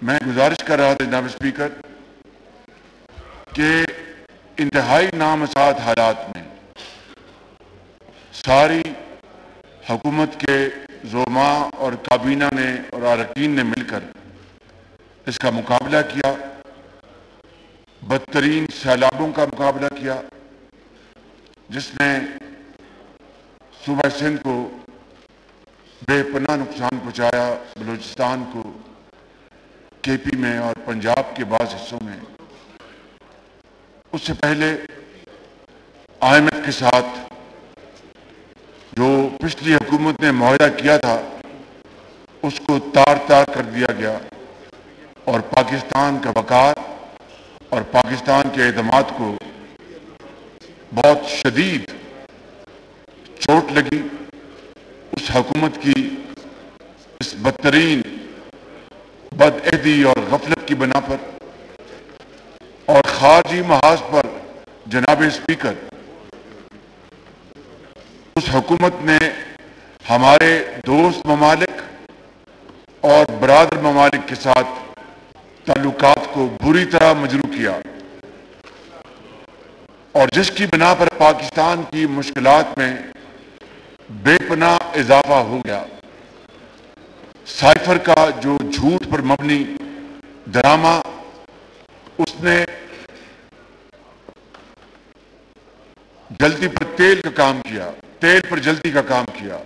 मैं गुजारिश कर रहा था जनाब स्पीकर कि इंतहाई नामसाद हालात में सारी हुकूमत के ज़ोमा और काबीना ने और अरकान ने मिलकर इसका मुकाबला किया, बदतरीन सैलाबों का मुकाबला किया जिसने सूबा सिंध को बेपनाह नुकसान पहुंचाया, बलूचिस्तान को, केपी में और पंजाब के बाज़ हिस्सों में। उससे पहले IMF के साथ जो पिछली हुकूमत ने मुआहदा किया था उसको तार तार कर दिया गया और पाकिस्तान का वक़ार और पाकिस्तान के एतमाद को बहुत शदीद चोट लगी। उस हुकूमत की इस बदतरीन बदअहदी और गफलत की बिना पर और खारजी महाज पर जनाब स्पीकर उस हुकूमत ने हमारे दोस्त ममालिक और बरादर ममालिक के साथ ताल्लुकात को बुरी तरह मजरू किया और जिसकी बिना पर पाकिस्तान की मुश्किलात में बेपनाह इजाफा हो गया। साइफर का जो झूठ पर मबनी ड्रामा उसने जल्दी पर तेल का काम किया, तेल पर जल्दी का काम किया।